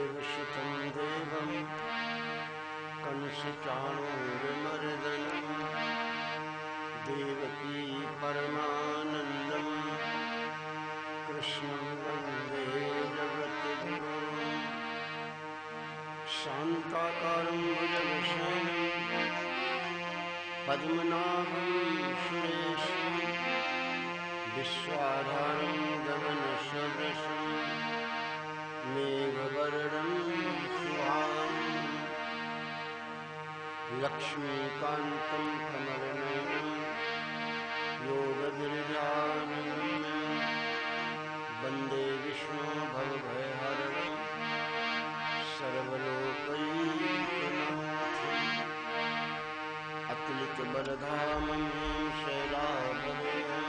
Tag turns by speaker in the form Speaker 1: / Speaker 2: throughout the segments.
Speaker 1: देवसुतं देवं कंसचाणूरमर्दनं देवकी परमानन्दं कृष्णं वन्दे जगद्गुरुं शान्ताकारं भुजगशयनं पद्मनाभं सुरेशं विश्वाधारं गगनसदृशं मेघवर्णं शुभांगं लक्ष्मीकान्तं कमलनयनं योगगिरिजानन्दं वन्दे विष्णु भवभयहरणं सर्वलोकैकनाथम् अतुलितबलधामं शैलाभवेयं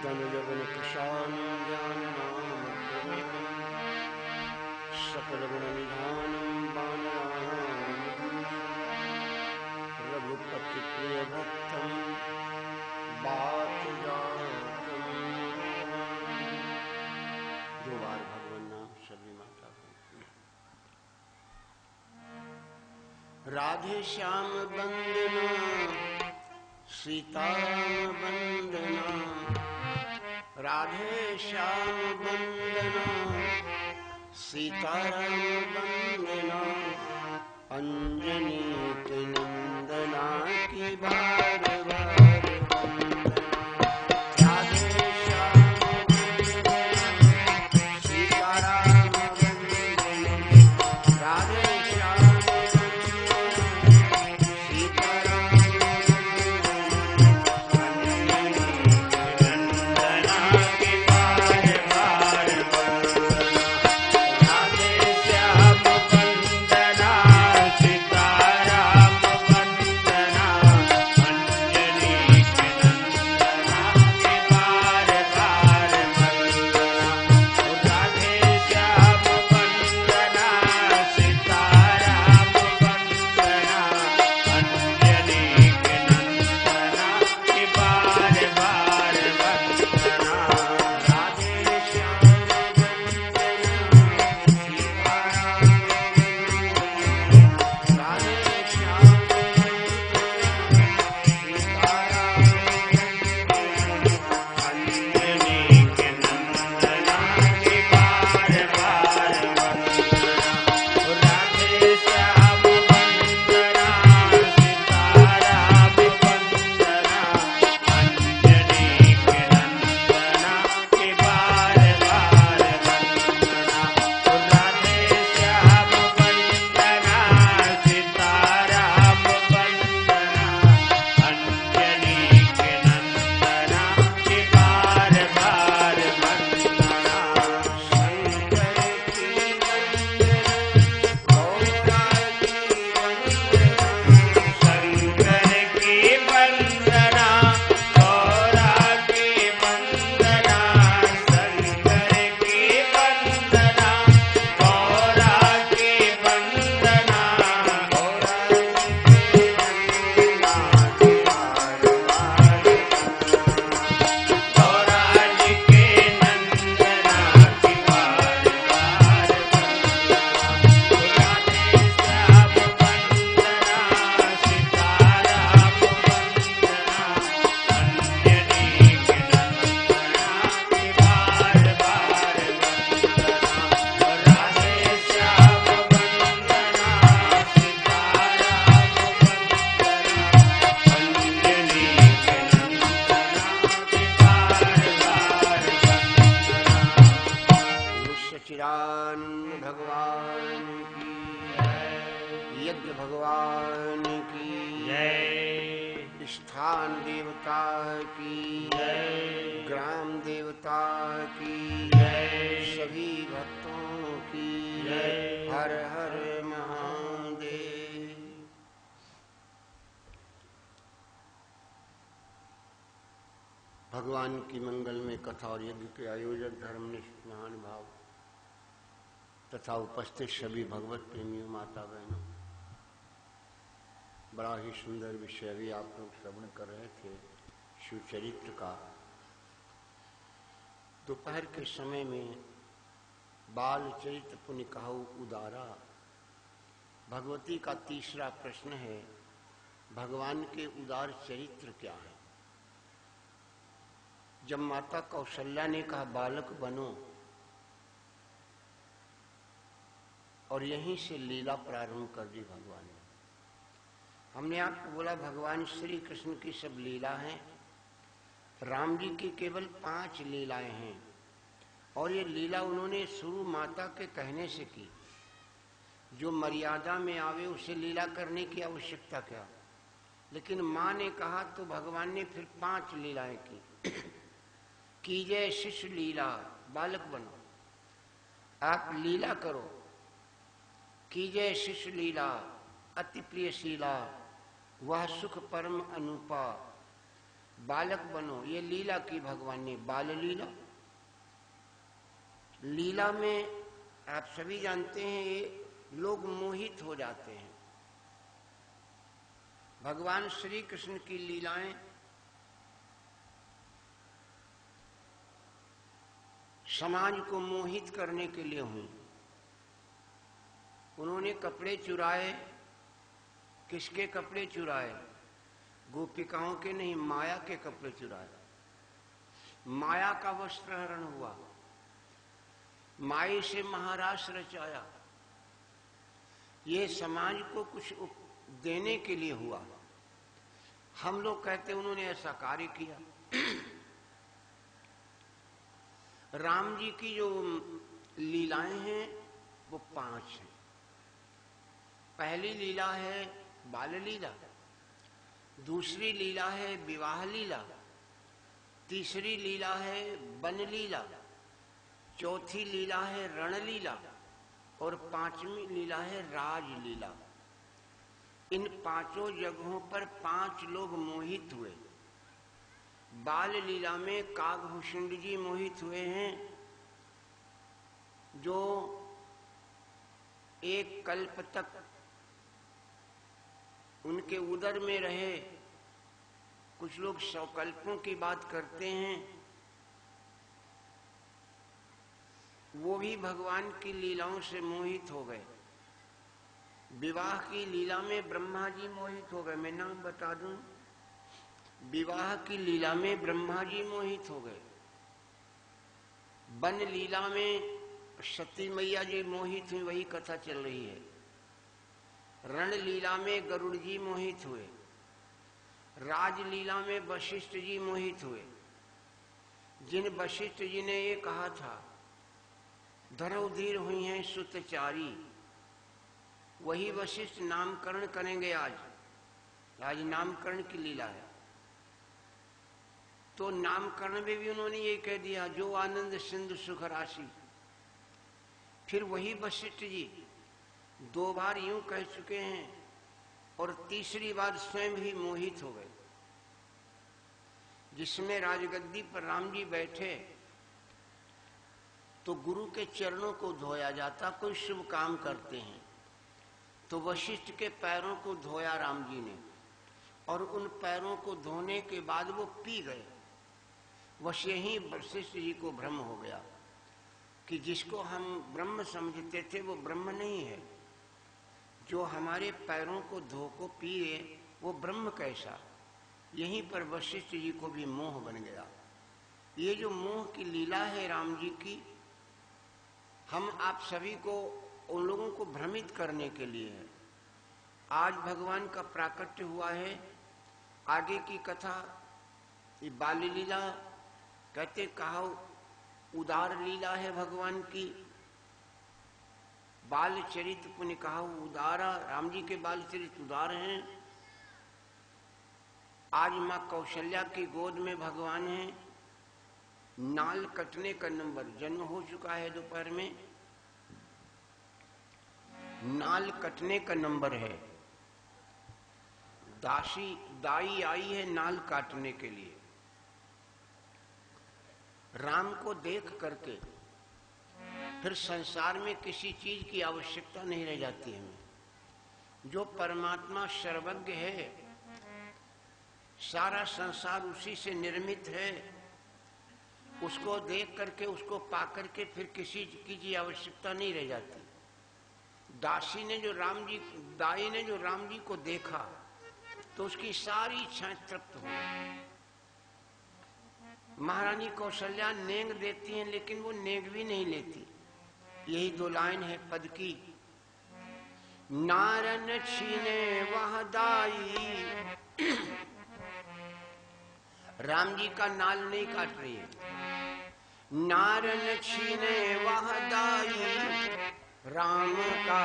Speaker 1: धनुजवनकृशानं ज्ञाननामग्रगण्यं सकलगुणनिधानं वानराणां रघुपतिप्रियभक्तं वातजातं। दो बार भगवान नाम सभी माता को। राधे श्याम वंदना सीताराम वंदना, राधे श्याम वंदना सीताराम वंदना, अंजनी के नंदना की बार बार भगवान की मंगल में कथा और यज्ञ के आयोजक धर्मनिष्ठ महानुभाव तथा उपस्थित सभी भगवत प्रेमियों माता बहनों, बड़ा ही सुंदर विषय अभी आप लोग श्रवण कर रहे थे शिव चरित्र का। दोपहर के समय में बाल चरित पुनि कहु उदारा। भगवती का तीसरा प्रश्न है, भगवान के उदार चरित्र क्या है? जब माता कौशल्या ने कहा बालक बनो, और यहीं से लीला प्रारंभ कर दी भगवान ने। हमने आपको बोला भगवान श्री कृष्ण की सब लीला हैं, राम जी की केवल 5 लीलाएं हैं, और ये लीला उन्होंने शुरू माता के कहने से की। जो मर्यादा में आवे उसे लीला करने की आवश्यकता क्या, लेकिन माँ ने कहा तो भगवान ने फिर 5 लीलाएं की। कीजय शिशु लीला, बालक बनो, आप लीला करो। कीजय शिशु लीला अति प्रियशीला, वह सुख परम अनुपा, बालक बनो। ये लीला की भगवान ने, बाल लीला। लीला में आप सभी जानते हैं ये लोग मोहित हो जाते हैं। भगवान श्री कृष्ण की लीलाएं समाज को मोहित करने के लिए हुई। उन्होंने कपड़े चुराए। किसके कपड़े चुराए? गोपिकाओं के नहीं, माया के कपड़े चुराए। माया का वस्त्रहरण हुआ, माई से महारास रचाया। ये समाज को कुछ देने के लिए हुआ। हम लोग कहते उन्होंने ऐसा कार्य किया। राम जी की जो लीलाएं हैं वो 5 हैं। पहली लीला है बाल लीला, दूसरी लीला है विवाह लीला, तीसरी लीला है वन लीला, चौथी लीला है रण लीला, और 5वीं लीला है राज लीला। इन 5 जगहों पर 5 लोग मोहित हुए। बाल लीला में कागभूषण जी मोहित हुए हैं, जो एक कल्प तक उनके उदर में रहे। कुछ लोग 100 कल्पों की बात करते हैं। वो भी भगवान की लीलाओं से मोहित हो गए। विवाह की लीला में ब्रह्मा जी मोहित हो गए। मैं नाम बता दूं, विवाह की लीला में ब्रह्मा जी मोहित हो गए। वन लीला में सती मैया जी मोहित हुई, वही कथा चल रही है। रण लीला में गरुड़ जी मोहित हुए। राजलीला में वशिष्ठ जी मोहित हुए। जिन वशिष्ठ जी ने ये कहा था धरौधीर हुई हैं सुतचारी, वही वशिष्ठ नामकरण करेंगे आज नामकरण की लीला है। तो नामकरण में भी उन्होंने ये कह दिया, जो आनंद सिंधु सुख राशि। फिर वही वशिष्ठ जी 2 बार यूं कह चुके हैं, और तीसरी बार स्वयं ही मोहित हो गए। जिसमें राजगद्दी पर राम जी बैठे तो गुरु के चरणों को धोया जाता। कोई शुभ काम करते हैं तो वशिष्ठ के पैरों को धोया राम जी ने, और उन पैरों को धोने के बाद वो पी गए। बस यही वशिष्ठ जी को भ्रम हो गया कि जिसको हम ब्रह्म समझते थे वो ब्रह्म नहीं है। जो हमारे पैरों को धो को पिए वो ब्रह्म कैसा। यहीं पर वशिष्ठ जी को भी मोह बन गया। ये जो मोह की लीला है राम जी की, हम आप सभी को, उन लोगों को भ्रमित करने के लिए है। आज भगवान का प्राकट्य हुआ है। आगे की कथा ये बाल लीला कहते, कहा उदार लीला है भगवान की। बाल चरित पुण्य कहा उदारा, राम जी के बाल चरित उदार हैं। आज मां कौशल्या की गोद में भगवान है। नाल कटने का नंबर, जन्म हो चुका है दोपहर में, नाल कटने का नंबर है। दाई आई है नाल काटने के लिए। राम को देख करके फिर संसार में किसी चीज की आवश्यकता नहीं रह जाती है। जो परमात्मा सर्वज्ञ है, सारा संसार उसी से निर्मित है। उसको देख करके, उसको पा करके फिर किसी की आवश्यकता नहीं रह जाती। दाई ने जो राम जी को देखा तो उसकी सारी इच्छाएं तृप्त हो। महारानी कौशल्या नेंग देती हैं, लेकिन वो नेंग भी नहीं लेती। यही 2 लाइन है पद की। नारन छीने वह दाई, राम जी का नाल नहीं काट रही है। नारन छीने वह दाई, राम का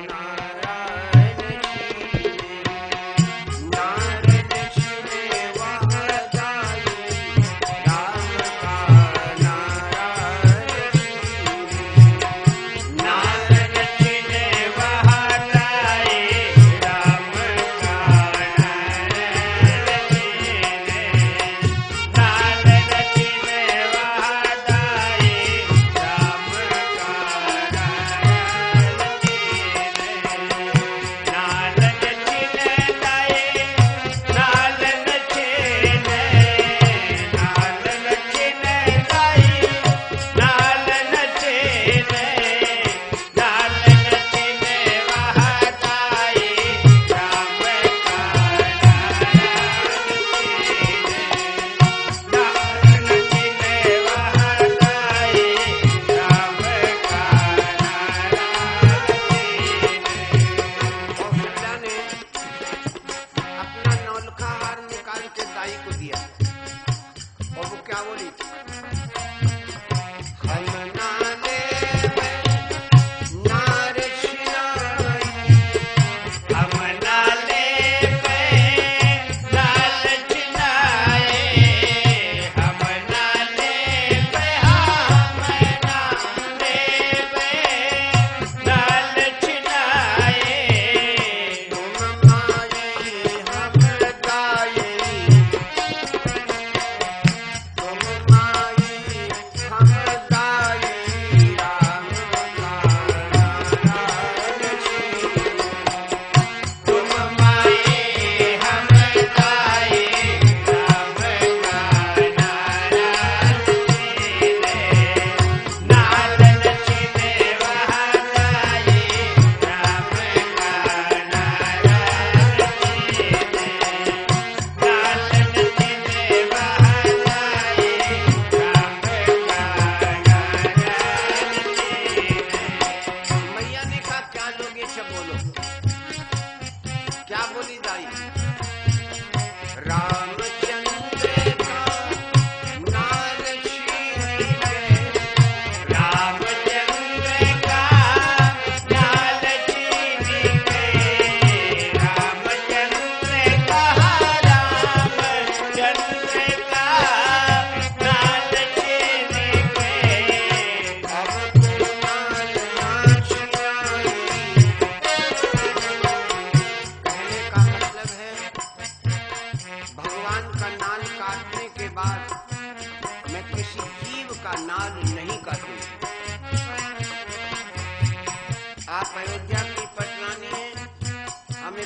Speaker 1: नारायण छीने। नारन छीने वह दाई, राम का नारायण छीने। नारन छीने वह दाई, राम का नारायण छीने। नारन छीने वह दाई, राम का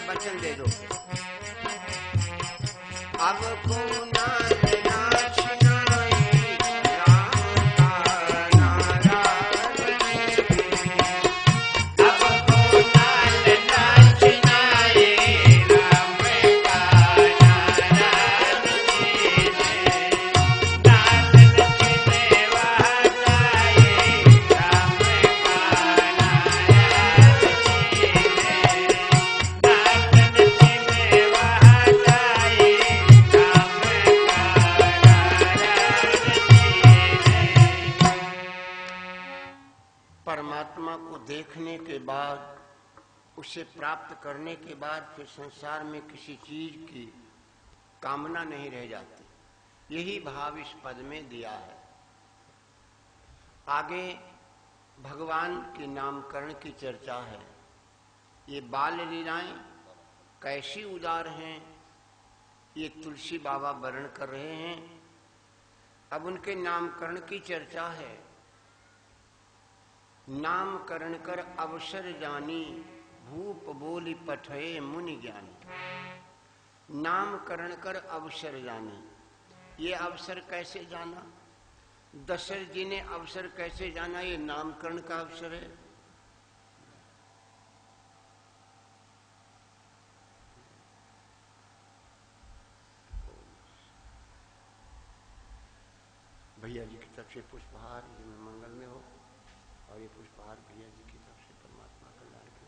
Speaker 1: वचन दे दो। अब को परमात्मा को देखने के बाद, उसे प्राप्त करने के बाद फिर संसार में किसी चीज की कामना नहीं रह जाती। यही भाव इस पद में दिया है। आगे भगवान के नामकरण की चर्चा है। ये बाल लीलाएं कैसी उदार हैं, ये तुलसी बाबा वर्णन कर रहे हैं। अब उनके नामकरण की चर्चा है। नामकरण कर अवसर जानी, भूप बोली पठये मुनि ज्ञानी। नामकरण कर अवसर जानी, ये अवसर कैसे जाना? दशरथ जी ने अवसर कैसे जाना? ये नामकरण का अवसर है। भैया जी की तरफ से पुष्पहार जिनमें मंगल में हो, और ये पुष्पहार भैया जी की तरफ से परमात्मा कल्याण के।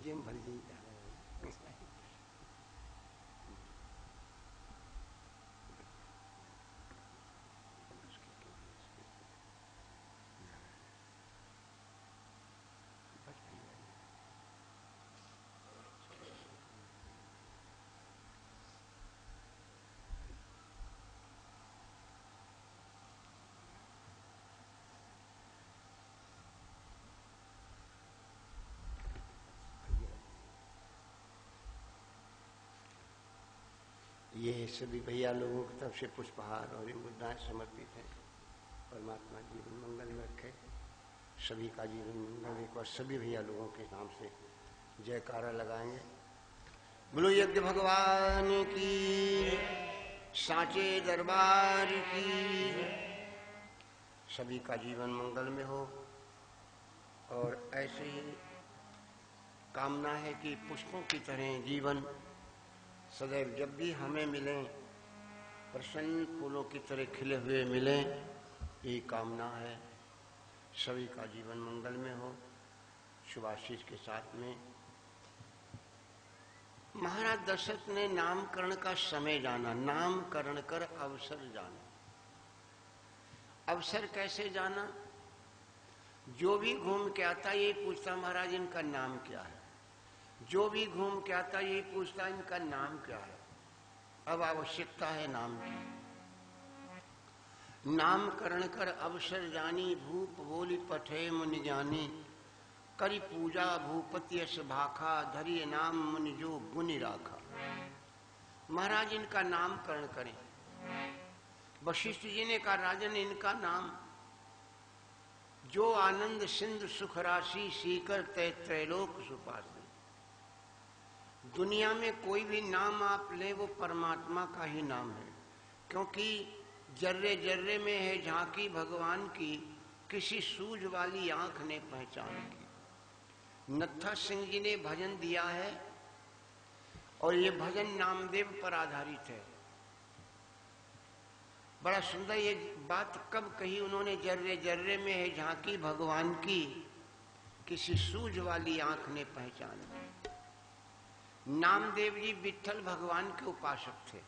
Speaker 1: जेम भर जी ये सभी भैया लोगों की तरफ से पुष्पहार और ये मुद्राएं समर्पित हैं। परमात्मा जीवन मंगल में रखे, सभी का जीवन मंगल। एक और सभी भैया लोगों के नाम से जयकारा लगाएंगे। बोलो यज्ञ भगवान की, साचे दरबार की। सभी का जीवन मंगल में हो। और ऐसे ही कामना है कि पुष्पों की तरह जीवन सदैव जब भी हमें मिलें प्रसन्न फूलों की तरह खिले हुए मिलें, ये कामना है। सभी का जीवन मंगल में हो। शुभाशीष के साथ में महाराज दशरथ ने नामकरण का समय जाना, नामकरण कर अवसर जाना। अवसर कैसे जाना? जो भी घूम के आता ये पूछता महाराज इनका नाम क्या है। जो भी घूम के आता ये पूछता इनका नाम क्या है। अब आवश्यकता है नाम की। नामकरण कर अवसर जानी, भूप बोली पठे मुनि ज्ञानी। करी पूजा भूपति यश भाखा, धरिय नाम मुनि जो गुनि राखा। महाराज इनका नामकरण करें। वशिष्ठ जी ने कहा राजन इनका नाम, जो आनंद सिंधु सुख राशि, सीकर तय त्रैलोक सुपासी। दुनिया में कोई भी नाम आप ले वो परमात्मा का ही नाम है, क्योंकि जर्रे जर्रे में है झांकी भगवान की, किसी सूझ वाली आंख ने पहचान की। नत्था सिंह जी ने भजन दिया है और ये भजन नामदेव पर आधारित है। बड़ा सुंदर ये बात कब कही उन्होंने? जर्रे जर्रे में है झांकी भगवान की, किसी सूझ वाली आंख ने पहचान की। नामदेव जी विट्ठल भगवान के उपासक थे।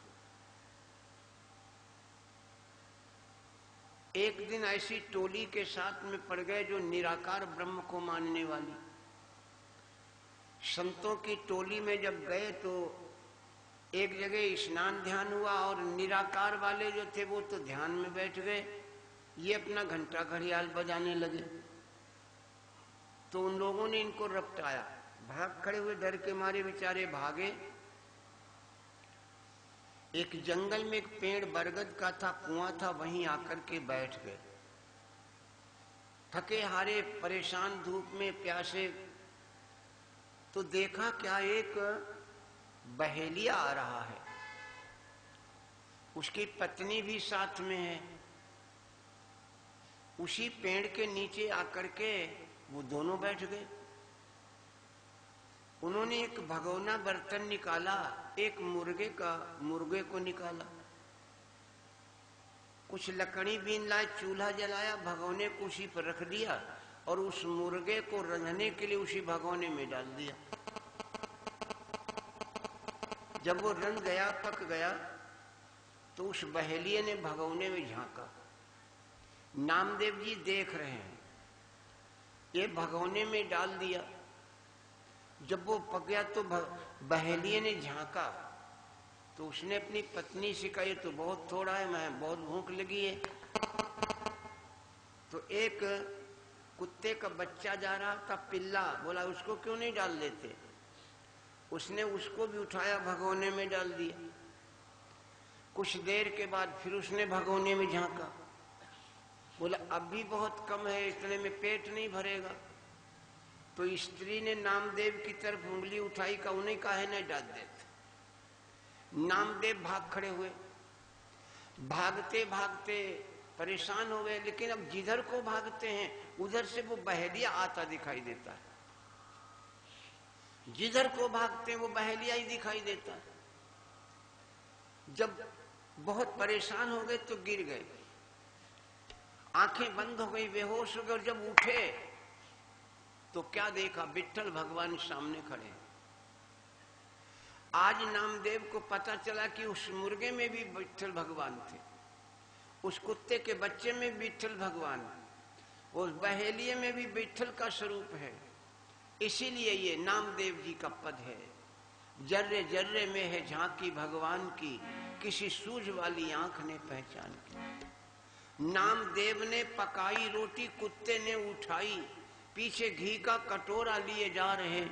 Speaker 1: एक दिन ऐसी टोली के साथ में पड़ गए जो निराकार ब्रह्म को मानने वाली। संतों की टोली में जब गए तो एक जगह स्नान ध्यान हुआ और निराकार वाले जो थे वो तो ध्यान में बैठ गए, ये अपना घंटा घड़ियाल बजाने लगे। तो उन लोगों ने इनको रपटाया, भाग खड़े हुए, डर के मारे बेचारे भागे। एक जंगल में एक पेड़ बरगद का था, कुआं था, वहीं आकर के बैठ गए। थके हारे परेशान धूप में प्यासे, तो देखा क्या एक बहेलिया आ रहा है, उसकी पत्नी भी साथ में है। उसी पेड़ के नीचे आकर के वो दोनों बैठ गए। उन्होंने एक भगोना बर्तन निकाला, एक मुर्गे को निकाला, कुछ लकड़ी बीन लाए, चूल्हा जलाया, भगोने को उसी पर रख दिया और उस मुर्गे को रंधने के लिए उसी भगोने में डाल दिया। जब वो रंध गया, पक गया, तो उस बहेलिये ने भगोने में झांका। नामदेव जी देख रहे हैं, ये भगोने में डाल दिया। जब वो पक गया तो बहेलिये ने झांका, तो उसने अपनी पत्नी से कहा ये तो बहुत थोड़ा है, मैं बहुत भूख लगी है। तो एक कुत्ते का बच्चा जा रहा था, पिल्ला, बोला उसको क्यों नहीं डाल देते। उसने उसको भी उठाया, भगोने में डाल दिया। कुछ देर के बाद फिर उसने भगोने में झांका, बोला अब भी बहुत कम है, इतने में पेट नहीं भरेगा। तो स्त्री ने नामदेव की तरफ उंगली उठाई, का उन्हें काहे न डाल देते। नामदेव भाग खड़े हुए, भागते भागते परेशान हो गए, लेकिन अब जिधर को भागते हैं उधर से वो बहेलिया आता दिखाई देता है, जिधर को भागते हैं वो बहेलिया ही दिखाई देता है। जब बहुत परेशान हो गए तो गिर गए, आंखें बंद हो गई, बेहोश हो गए, और जब उठे तो क्या देखा, विट्ठल भगवान सामने खड़े। आज नामदेव को पता चला कि उस मुर्गे में भी विट्ठल भगवान थे, उस कुत्ते के बच्चे में विट्ठल भगवान, उस बहेलिये में भी विट्ठल का स्वरूप है। इसीलिए ये नामदेव जी का पद है, जर्रे जर्रे में है झांकी भगवान की, किसी सूझ वाली आंख ने पहचान की। नामदेव ने पकाई रोटी कुत्ते ने उठाई, पीछे घी का कटोरा लिए जा रहे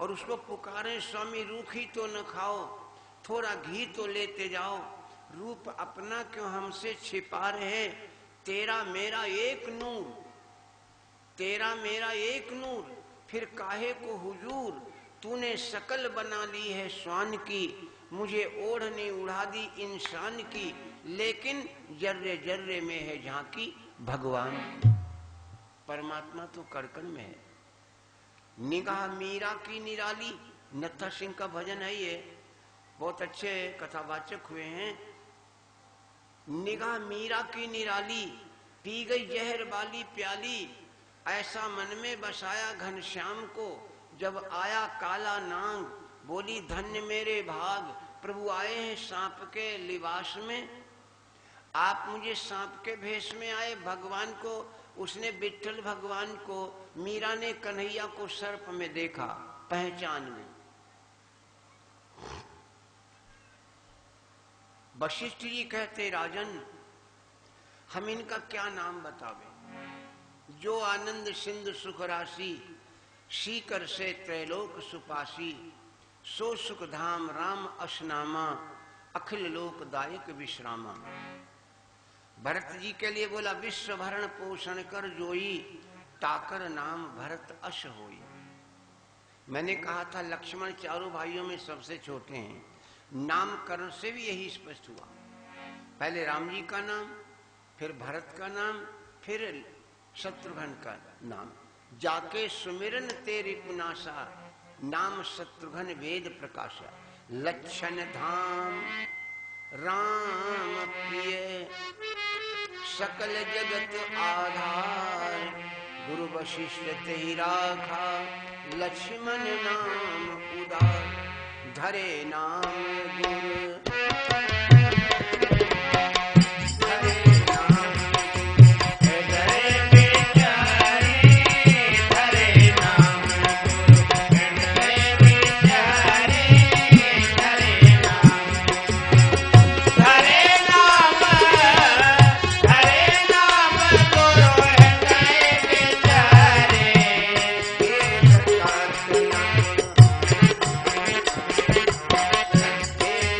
Speaker 1: और उसको पुकारे, स्वामी रूखी तो न खाओ, थोड़ा घी तो लेते जाओ, रूप अपना क्यों हमसे छिपा रहे, तेरा मेरा एक नूर, तेरा मेरा एक नूर, फिर काहे को हुजूर, तूने शकल बना ली है स्वान की, मुझे ओढ़नी उड़ा दी इंसान की, लेकिन जर्रे जर्रे में है झांकी भगवान की। परमात्मा तो कड़कड़ में है। निगाह मीरा की निराली, नत्था सिंह का भजन है ये, बहुत अच्छे कथावाचक हुए हैं। निगाह मीरा की निराली, पी गई जहर वाली प्याली, ऐसा मन में बसाया घनश्याम को, जब आया काला नांग, बोली धन्य मेरे भाग, प्रभु आए हैं सांप के लिबास में। आप मुझे सांप के भेष में आए, भगवान को, उसने विट्ठल भगवान को, मीरा ने कन्हैया को सर्प में देखा, पहचान में। वशिष्ठ जी कहते, राजन हम इनका क्या नाम बतावे, जो आनंद सिंधु सुख राशि, सीकर से त्रैलोक सुपासी, सो सुख धाम राम अशनामा, अखिल लोक दायक विश्रामा। भरत जी के लिए बोला, विश्व भरण पोषण कर जोई, ताकर नाम भरत अश होई। मैंने कहा था लक्ष्मण चारों भाइयों में सबसे छोटे हैं, नामकरण से भी यही स्पष्ट हुआ। पहले राम जी का नाम, फिर भरत का नाम, फिर शत्रुघ्न का नाम। जाके सुमिरन तेरी पुनासा, नाम शत्रुघ्न वेद प्रकाशा। लक्षण धाम राम प्रिय, सकल जगत आधार, गुरु वशिष्ठ तेहि राखा, लक्ष्मण नाम उदार, धरे नाम गुरु,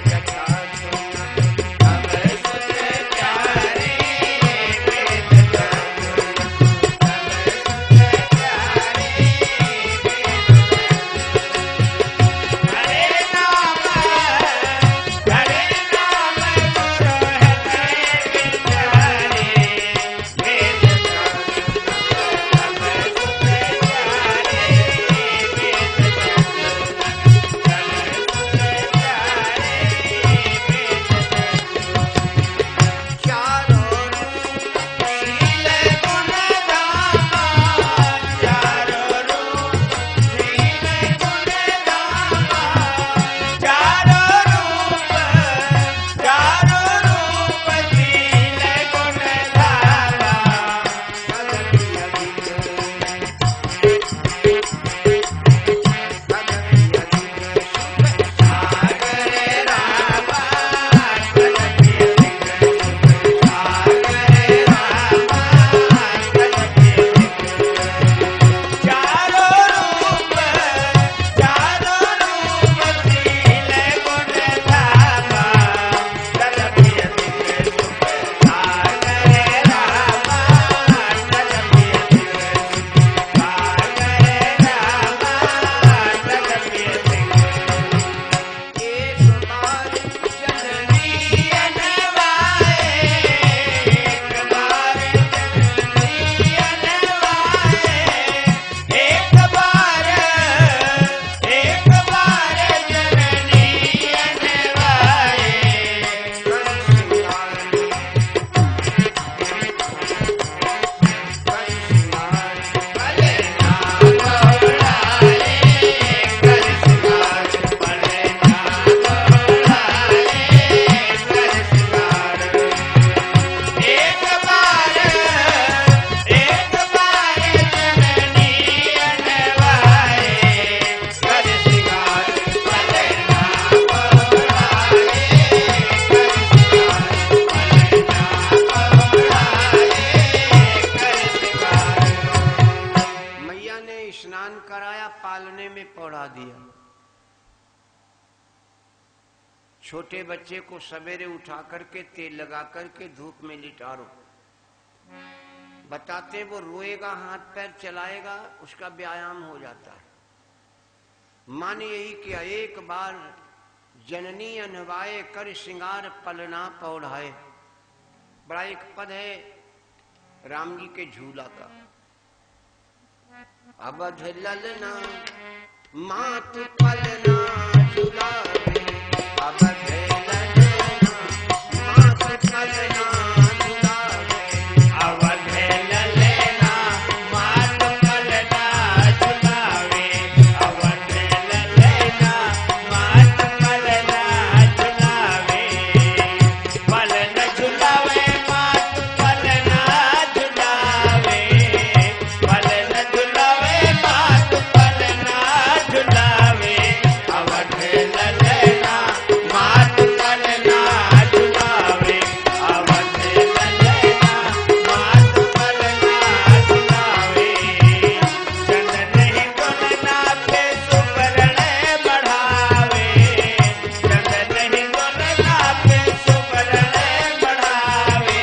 Speaker 1: जटा में पौड़ा दिया। छोटे बच्चे को सवेरे उठा करके तेल लगा करके धूप में लिटारो, बताते वो रोएगा, हाथ पैर चलाएगा, उसका व्यायाम हो जाता है। माँ ने यही किया। एक बार जननी अनवाए कर श्रृंगार पलना पौढ़ाए, बड़ा एक पद है राम जी के झूला का। अवध ललना मात पलना झूलावे, अवध ललना मात पलना झूलावे, अवध ललना मात पलना झूलावे, अवध ललना मात पलना झूलावे, पलन झूलावे मात पलना झूलावे, पलन झूलावे मात पलना झूलावे, अवध ललना मात पलना झूलावे, अवध ललना मात पलना झूलावे, चंदन ही तुलना पे सुवर्ण बढ़ावे, चंदन ही तुलना पे सुवर्ण बढ़ावे,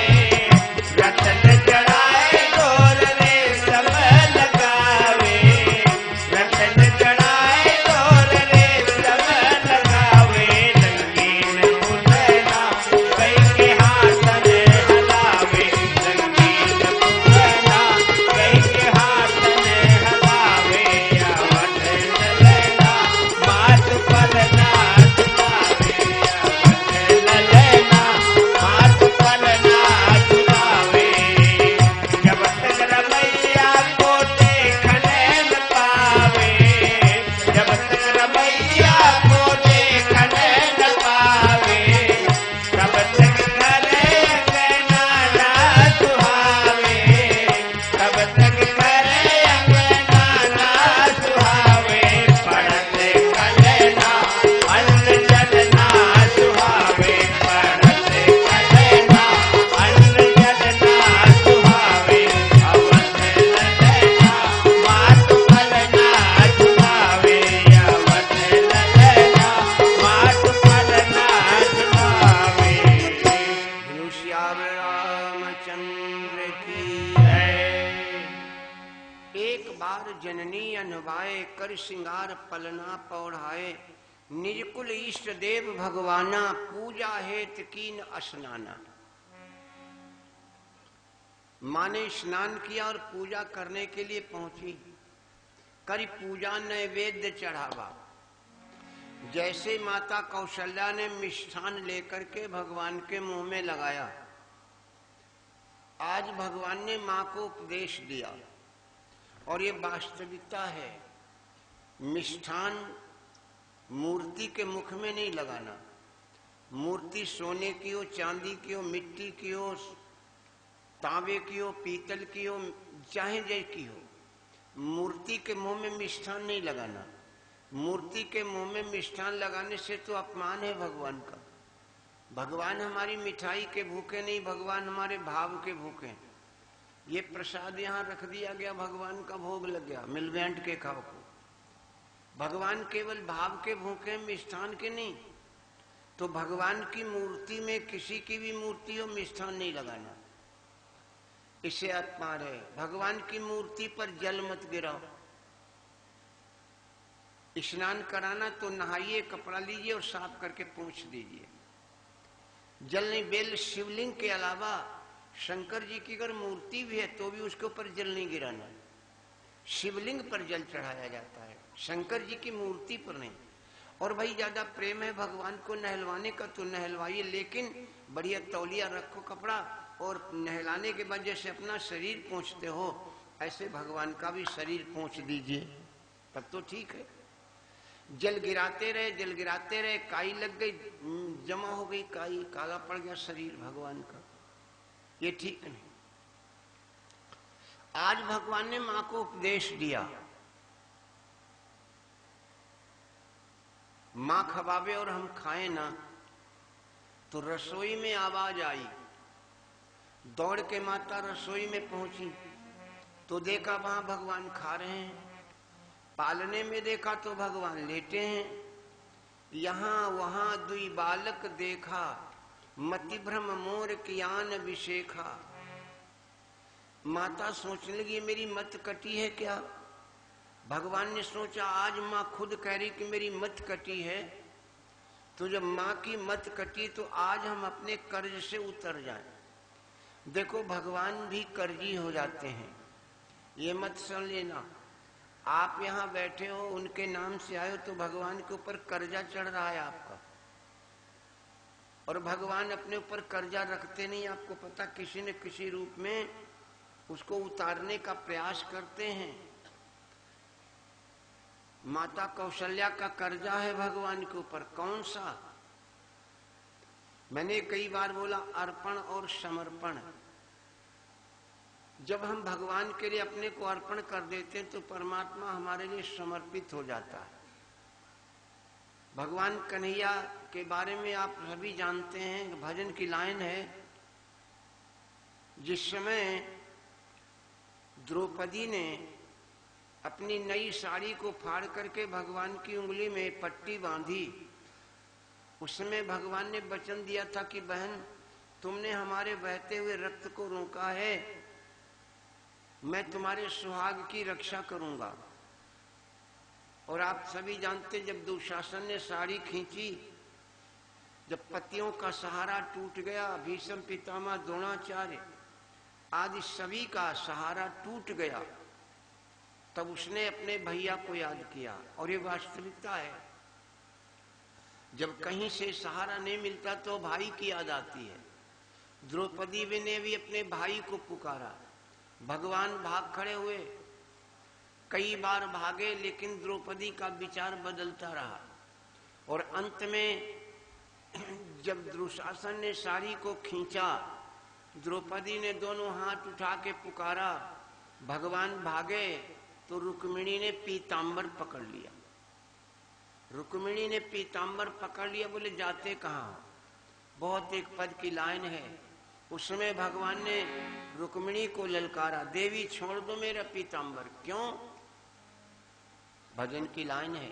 Speaker 1: रतन चढ़ाए डोर रेशम लगावे, रतन चढ़ाए डोर रेशम लगावे, रंगीन पुतना कई के हाथन हलावे, रंगीन पुतना कई के हाथन हलावे, अवध ललना मात पलना झुलावे, अवध ललना मात पलना झुलावे, जब तक रमैया को देखने न पावे, जब तक रमैया को देखने न पावे, तब तक करे अंगना ना सुहावे, तब तक करे अंगना ना सुहावे, पढ़ते कलना अन्न जल ना सुहावे, पढ़ते कलना अन्न जल ना सुहावे, अवध ललना मात पलना झुलावे, अवध ललना मात पलना झुलावे। श्याम रामचंद्र की जय। एक बार जननी अनवाए कर श्रृंगार पलना पौढ़ाए, निज कुल इष्ट देव भगवाना पूजा हेत कीन स्नाना। माँ ने स्नान किया और पूजा करने के लिए पहुंची। करी पूजा नैवेद्य चढ़ावा। जैसे माता कौशल्या ने मिष्ठान लेकर के भगवान के मुंह में लगाया, आज भगवान ने माँ को उपदेश दिया और ये वास्तविकता है। मिष्ठान मूर्ति के मुख में नहीं लगाना। मूर्ति सोने की हो, चांदी की हो, मिट्टी की हो, तांबे की हो, पीतल की हो, चाहे जैसी हो, मूर्ति के मुंह में मिष्ठान नहीं लगाना। मूर्ति के मुंह में मिष्ठान लगाने से तो अपमान है भगवान का। भगवान हमारी मिठाई के भूखे नहीं, भगवान हमारे भाव के भूखे हैं। ये प्रसाद यहाँ रख दिया गया, भगवान का भोग लग गया, मिल बैठ के खाओ को। भगवान केवल भाव के भूखे हैं, मिष्ठान के नहीं। तो भगवान की मूर्ति में, किसी की भी मूर्ति हो, मिष्ठान नहीं लगाना, इसे अपमान है। भगवान की मूर्ति पर जल मत गिराओ। स्नान कराना तो नहाइए, कपड़ा लीजिए और साफ करके पोंछ दीजिए। जल नहीं, बेल शिवलिंग के अलावा शंकर जी की अगर मूर्ति भी है तो भी उसके ऊपर जल नहीं गिराना। शिवलिंग पर जल चढ़ाया जाता है, शंकर जी की मूर्ति पर नहीं। और भाई ज्यादा प्रेम है भगवान को नहलवाने का तो नहलवाइए, लेकिन बढ़िया तौलिया रखो कपड़ा, और नहलाने के बाद जैसे अपना शरीर पोंछते हो ऐसे भगवान का भी शरीर पोंछ दीजिए, तब तो ठीक है। जल गिराते रहे, जल गिराते रहे, काई लग गई, जमा हो गई काई, काला पड़ गया शरीर भगवान का, ये ठीक नहीं। आज भगवान ने मां को उपदेश दिया, मां खवावे और हम खाएं ना। तो रसोई में आवाज आई, दौड़ के माता रसोई में पहुंची तो देखा वहां भगवान खा रहे हैं। पालने में देखा तो भगवान लेटे हैं, यहाँ वहां दुई बालक देखा, मति भ्रम मोर कियान विशेखा। माता सोचने लगी मेरी मत कटी है क्या? भगवान ने सोचा आज माँ खुद कह रही कि मेरी मत कटी है, तो जब माँ की मत कटी तो आज हम अपने कर्ज से उतर जाएं। देखो भगवान भी कर्जी हो जाते हैं, ये मत सुन लेना। आप यहाँ बैठे हो, उनके नाम से आए हो, तो भगवान के ऊपर कर्जा चढ़ रहा है आपका। और भगवान अपने ऊपर कर्जा रखते नहीं, आपको पता, किसी न किसी रूप में उसको उतारने का प्रयास करते हैं। माता कौशल्या का कर्जा है भगवान के ऊपर, कौन सा? मैंने कई बार बोला अर्पण और समर्पण। जब हम भगवान के लिए अपने को अर्पण कर देते हैं तो परमात्मा हमारे लिए समर्पित हो जाता है। भगवान कन्हैया के बारे में आप सभी जानते हैं, भजन की लाइन है, जिस समय द्रौपदी ने अपनी नई साड़ी को फाड़ करके भगवान की उंगली में पट्टी बांधी, उस समय भगवान ने वचन दिया था कि बहन तुमने हमारे बहते हुए रक्त को रोका है, मैं तुम्हारे सुहाग की रक्षा करूंगा। और आप सभी जानते, जब दुशासन ने साड़ी खींची, जब पतियों का सहारा टूट गया, भीष्म पितामह द्रोणाचार्य आदि सभी का सहारा टूट गया, तब उसने अपने भैया को याद किया। और ये वास्तविकता है, जब कहीं से सहारा नहीं मिलता तो भाई की याद आती है। द्रौपदी ने भी अपने भाई को पुकारा, भगवान भाग खड़े हुए, कई बार भागे, लेकिन द्रौपदी का विचार बदलता रहा। और अंत में जब दुशासन ने साड़ी को खींचा, द्रौपदी ने दोनों हाथ उठा के पुकारा, भगवान भागे, तो रुक्मिणी ने पीतांबर पकड़ लिया। रुक्मिणी ने पीतांबर पकड़ लिया, बोले जाते कहाँ हो? बहुत एक पद की लाइन है, उसमें भगवान ने रुक्मिणी को ललकारा, देवी छोड़ दो मेरा पीतांबर। क्यों? भजन की लाइन है,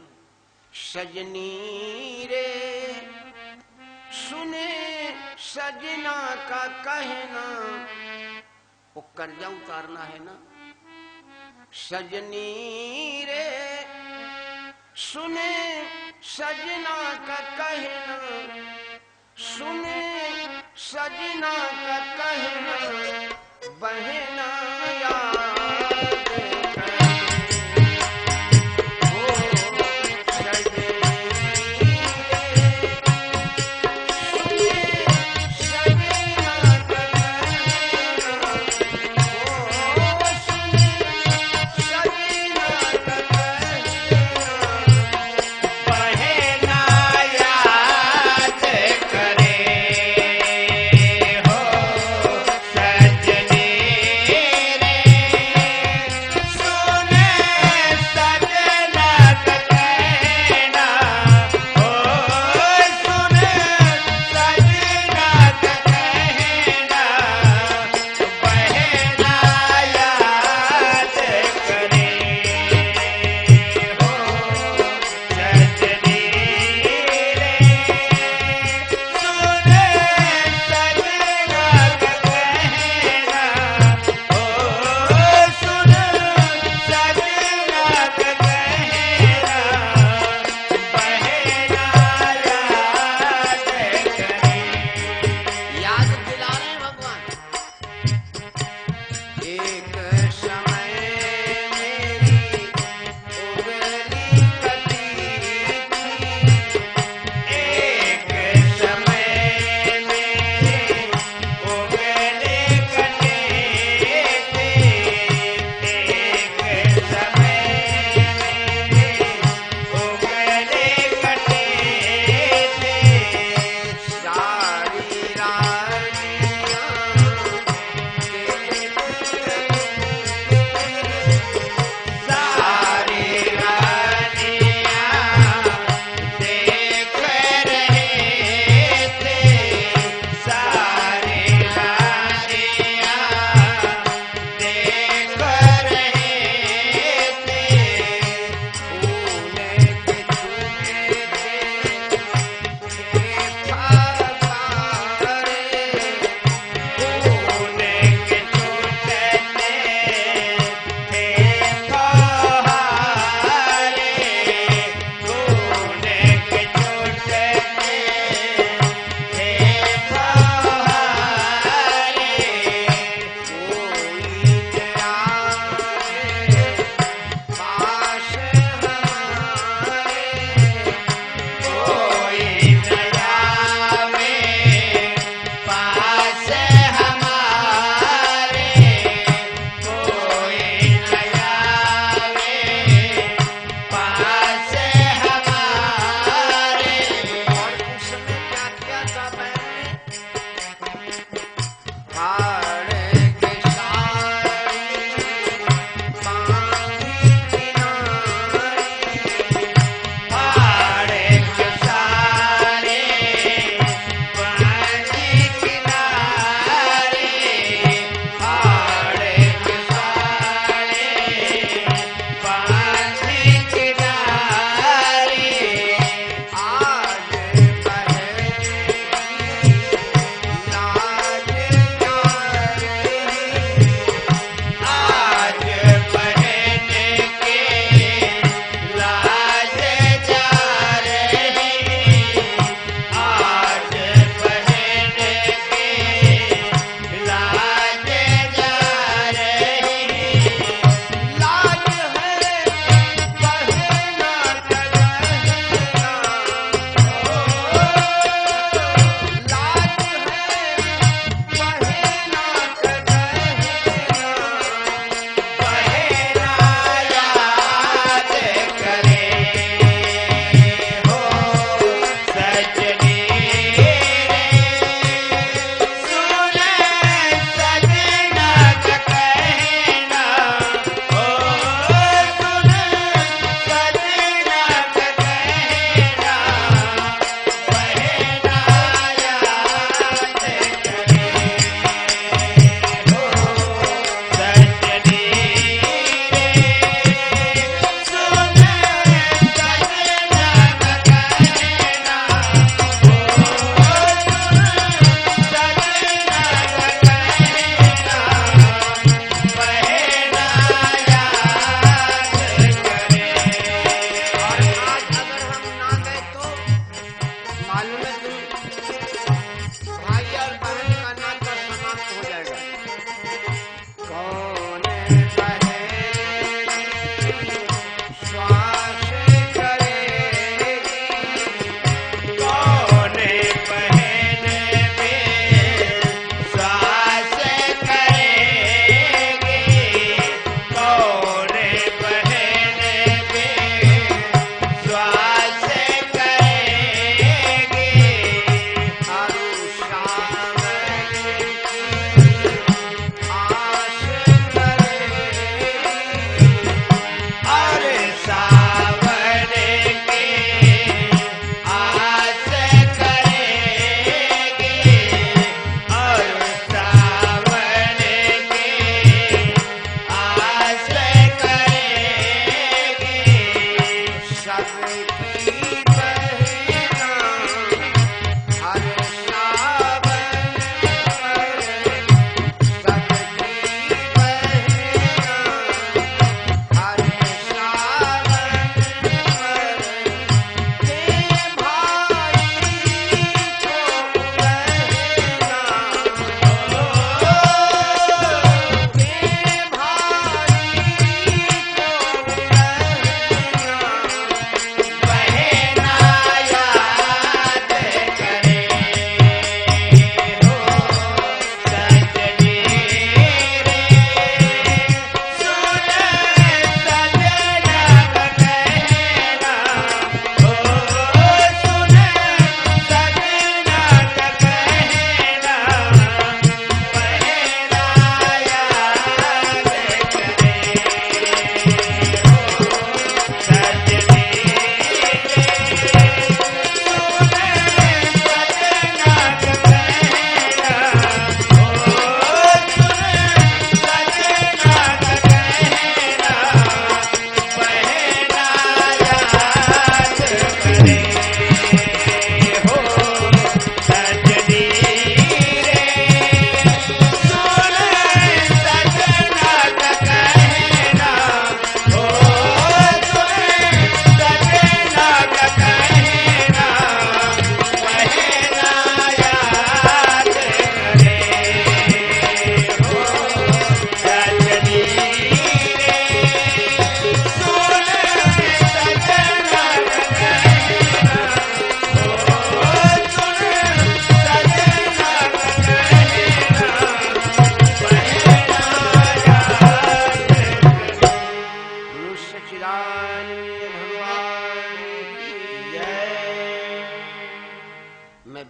Speaker 1: सजनी रे सुने सजना का कहना, वो कर्जा उतारना है ना। सजनी रे सुने सजना का कहना, सुने सजना का कहना, बहना याद
Speaker 2: सजनी रे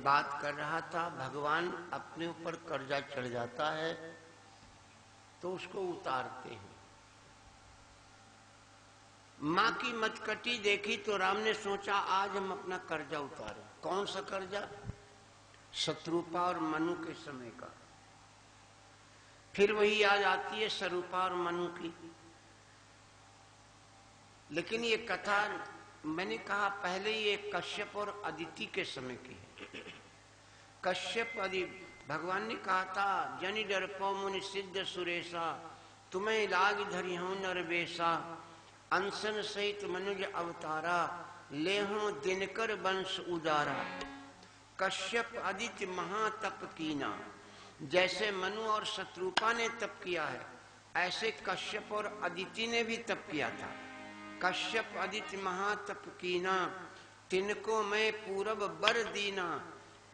Speaker 1: बात कर रहा था, भगवान अपने ऊपर कर्जा चढ़ जाता है तो उसको उतारते हैं। माँ की मचकटी देखी तो राम ने सोचा आज हम अपना कर्जा उतारें। कौन सा कर्जा? शत्रुपा और मनु के समय का। फिर वही याद आती है सरूपा और मनु की। लेकिन ये कथा मैंने कहा पहले ये कश्यप और अदिति के समय की है। कश्यप भगवान ने कहा था जनि डरपो मुनि सिद्ध सुरेशा तुम्हें लाग धरी हूं नरवेशा अंसन सहित मनुज अवतारा ले हूं दिनकर वंश उदारा। कश्यप आदित्य महातप कीना। जैसे मनु और शत्रुपा ने तप किया है ऐसे कश्यप और अदिति ने भी तप किया था। कश्यप आदित्य महातप कीना तिनको मैं पूरब बर दीना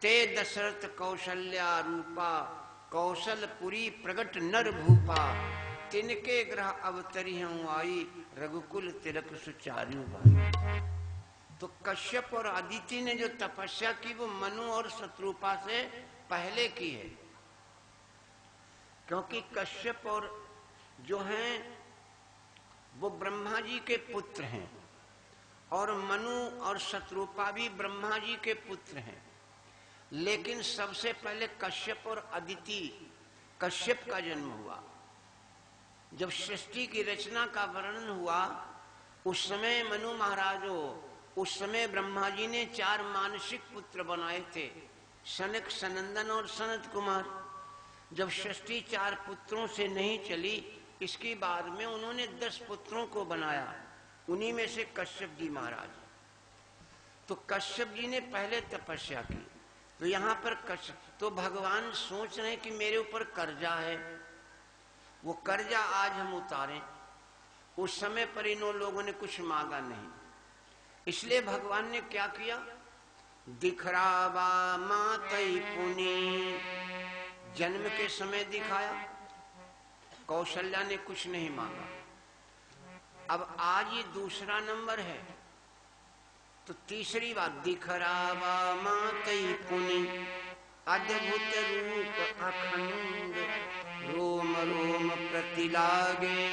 Speaker 1: ते दशरथ कौशल्या रूपा कौशलपुरी प्रगट नर भूपा तिनके ग्रह अवतरी हूँ आई रघुकुल तिलक सुचार्यु भाई। तो कश्यप और अदिति ने जो तपस्या की वो मनु और शत्रुपा से पहले की है, क्योंकि कश्यप और जो हैं वो ब्रह्मा जी के पुत्र हैं और मनु और शत्रुपा भी ब्रह्मा जी के पुत्र हैं। लेकिन सबसे पहले कश्यप और अदिति कश्यप का जन्म हुआ। जब सृष्टि की रचना का वर्णन हुआ उस समय मनु महाराजो उस समय ब्रह्मा जी ने 4 मानसिक पुत्र बनाए थे, सनक सनंदन और सनत कुमार। जब सृष्टि 4 पुत्रों से नहीं चली इसके बाद में उन्होंने 10 पुत्रों को बनाया, उन्हीं में से कश्यप जी महाराज। तो कश्यप जी ने पहले तपस्या की। तो यहाँ पर कश्यप तो भगवान सोच रहे हैं कि मेरे ऊपर कर्जा है, वो कर्जा आज हम उतारें। उस समय पर इन लोगों ने कुछ मांगा नहीं, इसलिए भगवान ने क्या किया, दिखरावा मातई पुनी, जन्म के समय दिखाया। कौशल्या ने कुछ नहीं मांगा। अब आज ये दूसरा नंबर है तो तीसरी बात, दिखरावा मातई पुनी अद्भुत रूप अखंड रोम रोम प्रतिलागे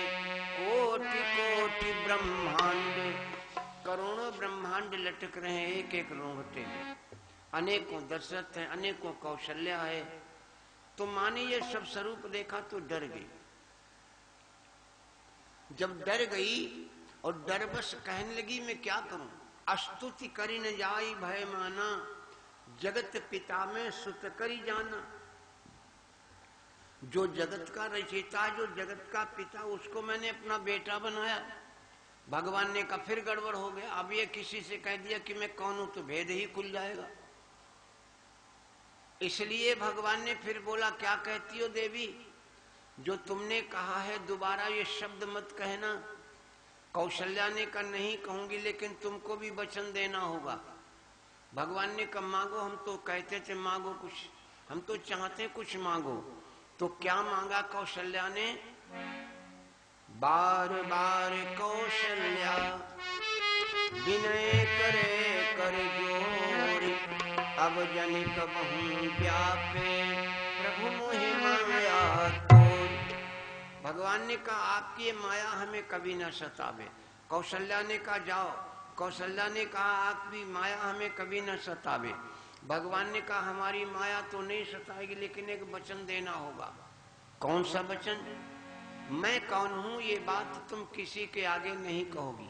Speaker 1: कोटि कोटि ब्रह्मांड। करोड़ों ब्रह्मांड लटक रहे हैं एक एक रोंगटे में। अनेकों दशरथ है, अनेकों कौशल्या है। तो माने ये सब स्वरूप देखा तो डर गई। जब डर गई और डरबस कहने लगी मैं क्या करूं, स्तुति करी न जाई भय माना, जगत पिता में सुत करी जाना। जो जगत का रचयिता, जो जगत का पिता, उसको मैंने अपना बेटा बनाया। भगवान ने कहा फिर गड़बड़ हो गया, अब ये किसी से कह दिया कि मैं कौन हूं तो भेद ही खुल जाएगा। इसलिए भगवान ने फिर बोला, क्या कहती हो देवी, जो तुमने कहा है दोबारा ये शब्द मत कहना। कौशल्या ने कहा नहीं कहूंगी, लेकिन तुमको भी वचन देना होगा। भगवान ने कहा मांगो, हम तो कहते थे मांगो कुछ, हम तो चाहते कुछ मांगो। तो क्या मांगा कौशल्या ने? बार बार कौशल्या विनय करे कर जोरी, अब जनिक बहु व्यापे प्रभु मोहि माया तोरी। भगवान ने कहा आपकी ये माया हमें कभी न सतावे। कौशल्या ने कहा जाओ। कौशल्या ने कहा आपकी माया हमें कभी न सतावे। भगवान ने कहा हमारी माया तो नहीं सताएगी, लेकिन एक वचन देना होगा। कौन सा वचन? मैं कौन हूं ये बात तुम किसी के आगे नहीं कहोगी।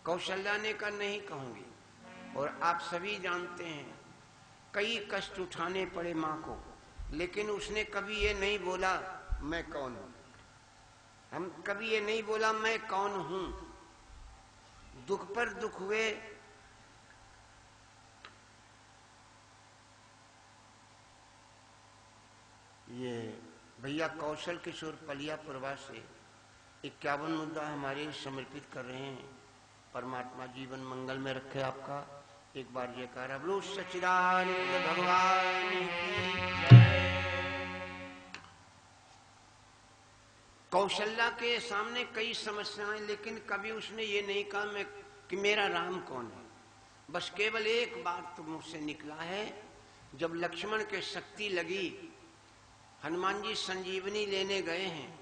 Speaker 1: कौशल्या ने कहा नहीं कहूंगी। और आप सभी जानते हैं कई कष्ट उठाने पड़े मां को, लेकिन उसने कभी ये नहीं बोला मैं कौन हूं। हम कभी ये नहीं बोला मैं कौन हूं। दुख पर दुख हुए। ये भैया कौशल किशोर पलियापुरवा से 51 मुद्दा हमारे समर्पित कर रहे हैं। परमात्मा जीवन मंगल में रखे आपका। एक बार जयकारा बोलो सच्चिदानंद भगवान की जय। कौशल्या के सामने कई समस्याएं, लेकिन कभी उसने ये नहीं कहा मैं कि मेरा राम कौन है। बस केवल एक बात तो मुझसे निकला है, जब लक्ष्मण के शक्ति लगी, हनुमान जी संजीवनी लेने गए हैं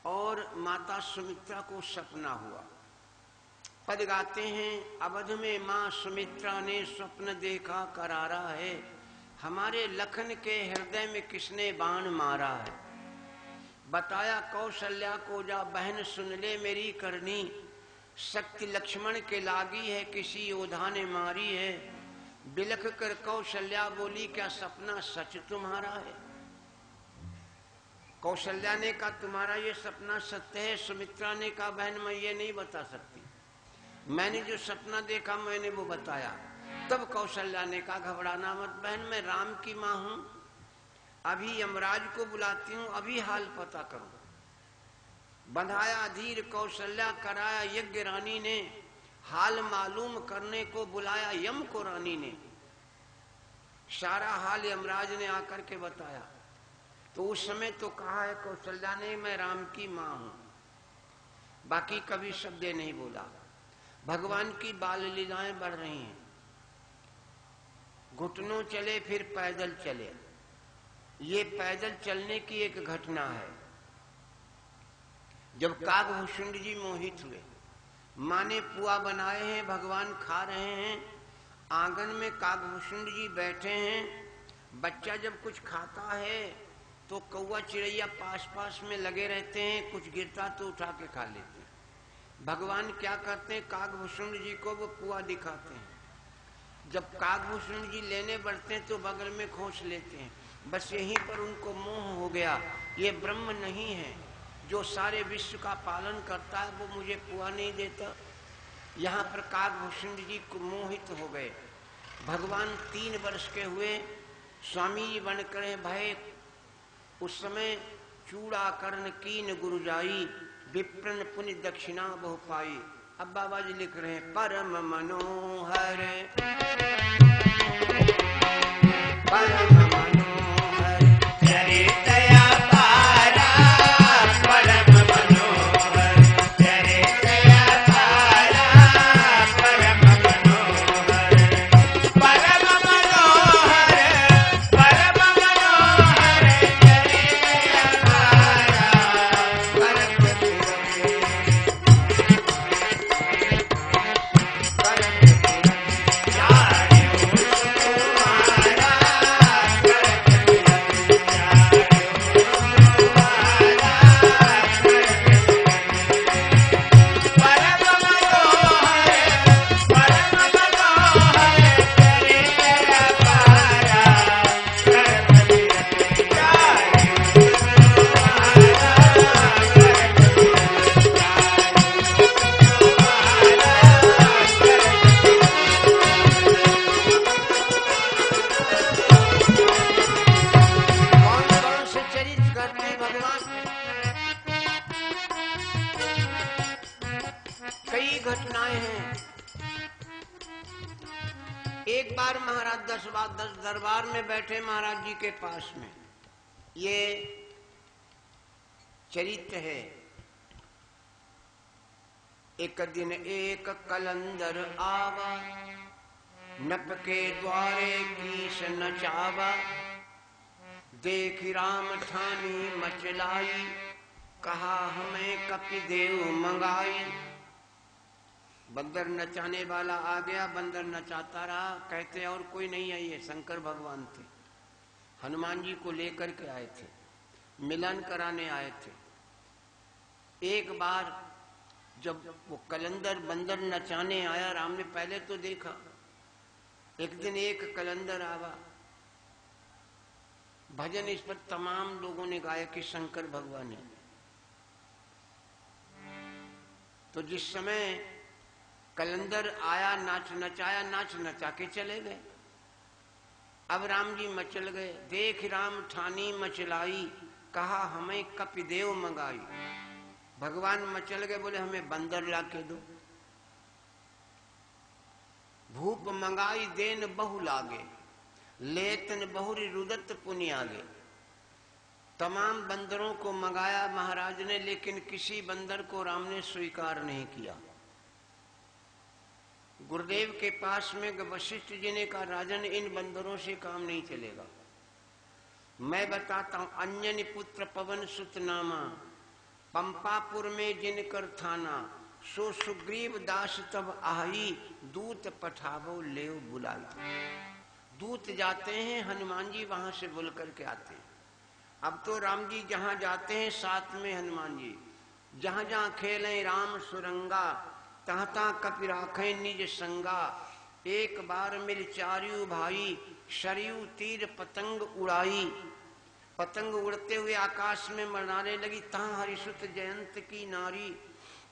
Speaker 1: और माता सुमित्रा को सपना हुआ। पद गाते हैं, अवध में मां सुमित्रा ने स्वप्न देखा करारा है, हमारे लखन के हृदय में किसने बाण मारा है। बताया कौशल्या को जा बहन सुन ले मेरी करनी, शक्ति लक्ष्मण के लागी है किसी योद्धा ने मारी है। बिलख कर कौशल्या बोली क्या सपना सच तुम्हारा है। कौशल्या ने कहा तुम्हारा ये सपना सत्य है। सुमित्रा ने कहा बहन मैं ये नहीं बता सकती, मैंने जो सपना देखा मैंने वो बताया। तब कौशल्या ने कहा घबराना मत बहन, मैं राम की मां हूं, अभी यमराज को बुलाती हूं, अभी हाल पता करो। बंधाया धीर कौशल्या कराया यज्ञ, रानी ने हाल मालूम करने को बुलाया यम को। रानी ने सारा हाल यमराज ने आकर के बताया। तो उस समय तो कहा है कौशल्या ने मैं राम की मां हूं, बाकी कभी शब्द नहीं बोला। भगवान की बाल लीलाएं बढ़ रही हैं। घुटनों चले फिर पैदल चले। ये पैदल चलने की एक घटना है। जब कागभूषुंड जी मोहित हुए, मां ने पुआ बनाए हैं, भगवान खा रहे हैं। आंगन में कागभूषुंड जी बैठे हैं। बच्चा जब कुछ खाता है तो कौवा चिड़ैया पास पास में लगे रहते हैं, कुछ गिरता तो उठा के खा लेते हैं। भगवान क्या करते हैं, कागभूषुंड जी को वो पुआ दिखाते हैं। जब कागभूषुंड जी लेने बढ़ते हैं तो बगल में खोस लेते हैं। बस यहीं पर उनको मोह हो गया, ये ब्रह्म नहीं है जो सारे विश्व का पालन करता है, वो मुझे पुआ नहीं देता। यहाँ पर कागभूषुंड जी को मोहित हो गए। भगवान 3 वर्ष के हुए, स्वामी जी बनकर भय। उस समय चूड़ा कर्ण कीन गुरु जाई, विप्रन पुण्य दक्षिणा बहु पाई। अब बाबा जी लिख रहे हैं परम मनोहर परम मनोहर चरित अपारा, परम मनोहर चरित अपारा, परम मनोहर परम मनोहर परम मनोहर चरित अपारा। परम एक बार महाराज 10 दरबार में बैठे महाराज जी के पास में, ये चरित्र है। एक दिन एक कलंदर आवा, नप के द्वारे कीस नचावा, देख राम ठानी मचलाई, कहा हमें कपिदेव मंगाई। बंदर नचाने वाला आ गया, बंदर नचाता रहा, कहते और कोई नहीं है, ये शंकर भगवान थे, हनुमान जी को लेकर के आए थे, मिलन कराने आए थे। एक बार जब वो कलंदर बंदर नचाने आया, राम ने पहले तो देखा। एक दिन एक कलंदर आवा, भजन इस पर तमाम लोगों ने गाया कि शंकर भगवान है। तो जिस समय कलंदर आया, नाच नचाया, नाच नचा के चले गए। अब राम जी मचल गए, देख राम ठानी मचलाई, कहा हमें कपिदेव मंगाई। भगवान मचल गए, बोले हमें बंदर ला के दो। भूप मंगाई देन बहु लागे, लेतन बहुरी रुदत पुनि आगे। तमाम बंदरों को मंगाया महाराज ने, लेकिन किसी बंदर को राम ने स्वीकार नहीं किया। गुरुदेव के पास में वशिष्ठ जी ने कहा, राजन इन बंदरों से काम नहीं चलेगा। मैं बताता हूं, अंजनी पुत्र पवन सुत नामा, पंपापुर में जिनकर थाना, सो सुग्रीव दास तब आई, दूत पठावो लेव बुलाई। दूत जाते हैं, हनुमान जी वहां से बुल करके आते हैं। अब तो राम जी जहां जाते हैं साथ में हनुमान जी, जहां जहां खेलें राम सुरंगा, तहाँ तहाँ कपि राखें निज संगा। एक बार मिल चारियू भाई, सरयू तीर पतंग उड़ाई। पतंग उड़ते हुए आकाश में मनाने लगी, तहाँ हरिसुत जयंत की नारी,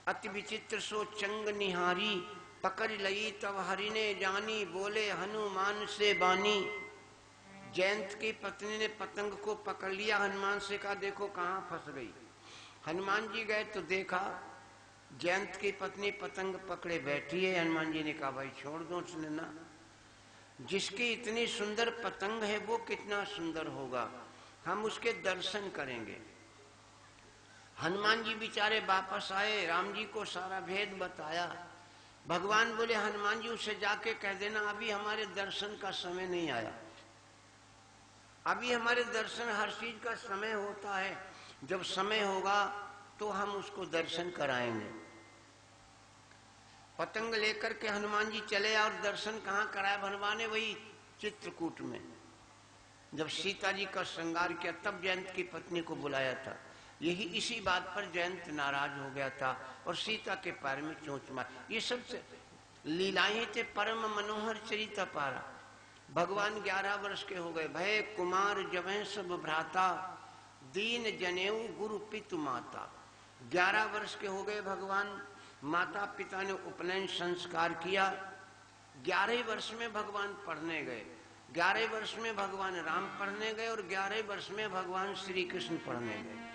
Speaker 1: अति विचित्र सो चंग निहारी। पकड़ लई तब हरि ने जानी, बोले हनुमान से बानी। जयंत की पत्नी ने पतंग को पकड़ लिया, हनुमान से कहा देखो कहाँ फंस गई। हनुमान जी गए तो देखा जयंत की पत्नी पतंग पकड़े बैठी है। हनुमान जी ने कहा भाई छोड़ दो उसने ना, जिसकी इतनी सुंदर पतंग है वो कितना सुंदर होगा, हम उसके दर्शन करेंगे। हनुमान जी बेचारे वापस आए, राम जी को सारा भेद बताया। भगवान बोले हनुमान जी उसे जाके कह देना अभी हमारे दर्शन का समय नहीं आया, अभी हमारे दर्शन हर चीज का समय होता है, जब समय होगा तो हम उसको दर्शन कराएंगे। पतंग लेकर के हनुमान जी चले और दर्शन कहाँ कराया भगवान ने? वही चित्रकूट में। जब सीता जी का श्रृंगार किया तब जयंत की पत्नी को बुलाया था। यही इसी बात पर जयंत नाराज हो गया था और सीता के पैर में चोंच मार। ये सब लीलाएं थे, परम मनोहर चरिता पारा। भगवान 11 वर्ष के हो गए, भय कुमार जबै सब भ्राता, दीन जनेऊ गुरु पितु माता। 11 वर्ष के हो गए भगवान, माता पिता ने उपनयन संस्कार किया। 11 वर्ष में भगवान पढ़ने गए, 11 वर्ष में भगवान राम पढ़ने गए और 11 वर्ष में भगवान श्री कृष्ण पढ़ने गए।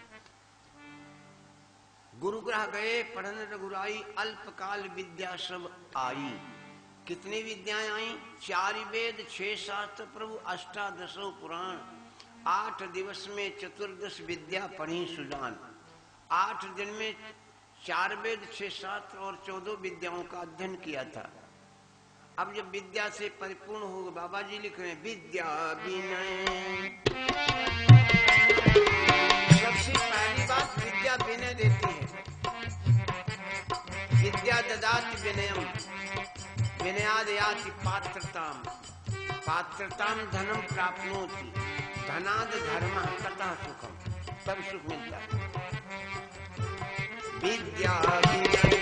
Speaker 1: गुरुग्रह गए, पढ़न रघुराई, अल्पकाल विद्या सब आई। कितनी विद्याएं आई? 4 वेद, 6 शास्त्र प्रभु, 18 पुराण। 8 दिवस में 14 विद्या पढ़ी सुजान। 8 दिन में 4 वेद, 6 शास्त्र और 14 विद्याओं का अध्ययन किया था। अब जब विद्या से परिपूर्ण हो, बाबा जी लिख रहे हैं विद्या विनय। सबसे पहली बात विद्या विनय देती है। विद्या ददाति विनयम, विनयाद याति पात्रताम, पात्रताम धनम प्राप्नोति, धनाद धर्मः ततः सुखम, तब सुख मिलता है। विद्या विनय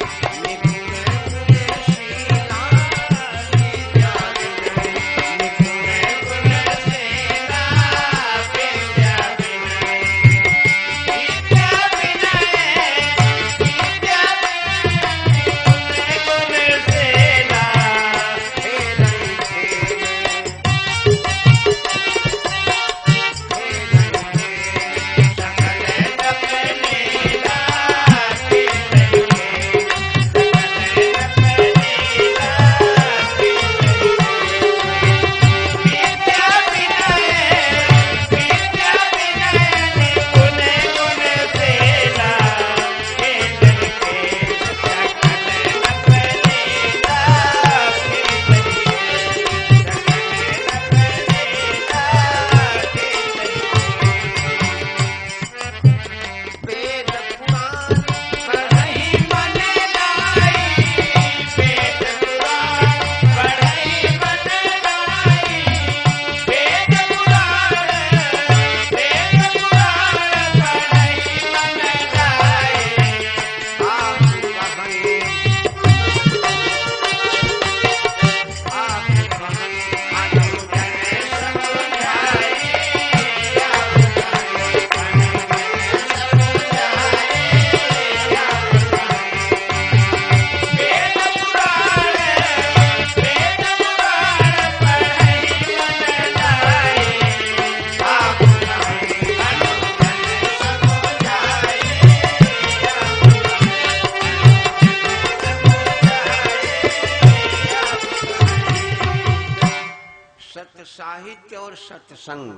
Speaker 1: सत्य साहित्य और सत्संग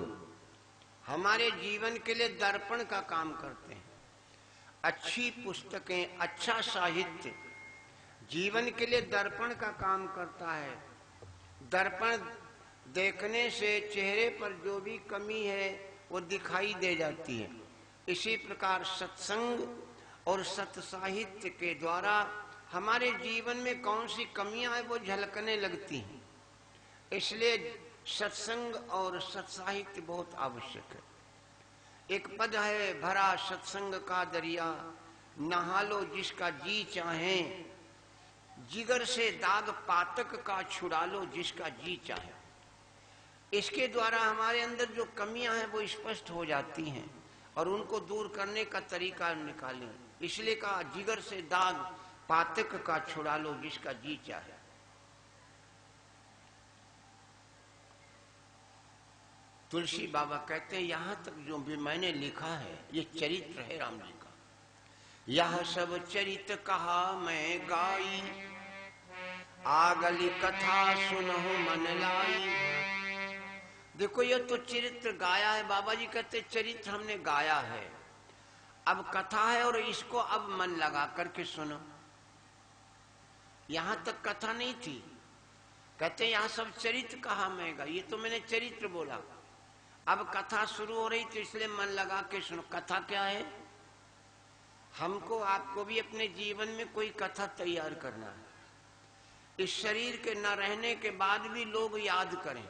Speaker 1: हमारे जीवन के लिए दर्पण का काम करते हैं। अच्छी पुस्तकें, अच्छा साहित्य जीवन के लिए दर्पण का काम करता है। दर्पण देखने से चेहरे पर जो भी कमी है वो दिखाई दे जाती है। इसी प्रकार सत्संग और सत्य साहित्य के द्वारा हमारे जीवन में कौन सी कमियां हैं वो झलकने लगती हैं। इसलिए सत्संग और सत्साहित्य बहुत आवश्यक है। एक पद है, भरा सत्संग का दरिया, नहा लो जिसका जी चाहे, जिगर से दाग पातक का छुड़ा लो जिसका जी चाहे। इसके द्वारा हमारे अंदर जो कमियां हैं वो स्पष्ट हो जाती हैं और उनको दूर करने का तरीका निकालें। इसलिए कहा, जिगर से दाग पातक का छुड़ा लो जिसका जी चाहे। तुलसी बाबा कहते हैं, यहां तक जो भी मैंने लिखा है ये चरित्र है राम जी का। यह सब चरित्र कहा मैं गाई, आगली कथा सुनहु मन लाई। देखो ये तो चरित्र गाया है, बाबा जी कहते चरित्र हमने गाया है, अब कथा है और इसको अब मन लगा करके सुनो। यहां तक कथा नहीं थी, कहते यहां सब चरित्र कहा मैं गाई, ये तो मैंने चरित्र बोला, अब कथा शुरू हो रही तो इसलिए मन लगा के सुनो। कथा क्या है? हमको आपको भी अपने जीवन में कोई कथा तैयार करना है। इस शरीर के न रहने के बाद भी लोग याद करें,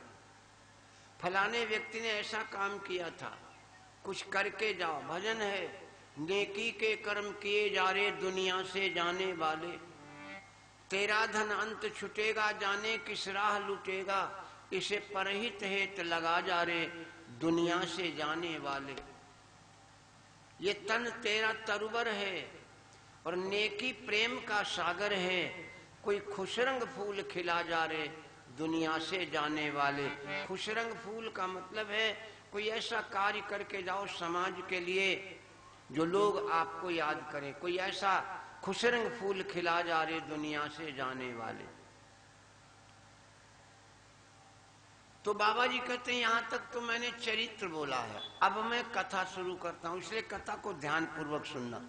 Speaker 1: फलाने व्यक्ति ने ऐसा काम किया था, कुछ करके जाओ। भजन है, नेकी के कर्म किए जा रे दुनिया से जाने वाले, तेरा धन अंत छुटेगा जाने किस राह लुटेगा, इसे परहित हेत लगा जा रे दुनिया से जाने वाले। ये तन तेरा तरुवर है और नेकी प्रेम का सागर है, कोई खुशरंग फूल खिला जा रे दुनिया से जाने वाले। खुशरंग फूल का मतलब है कोई ऐसा कार्य करके जाओ समाज के लिए जो लोग आपको याद करें, कोई ऐसा खुशरंग फूल खिला जा रे दुनिया से जाने वाले। तो बाबा जी कहते हैं यहां तक तो मैंने चरित्र बोला है, अब मैं कथा शुरू करता हूं, इसलिए कथा को ध्यान पूर्वक सुनना।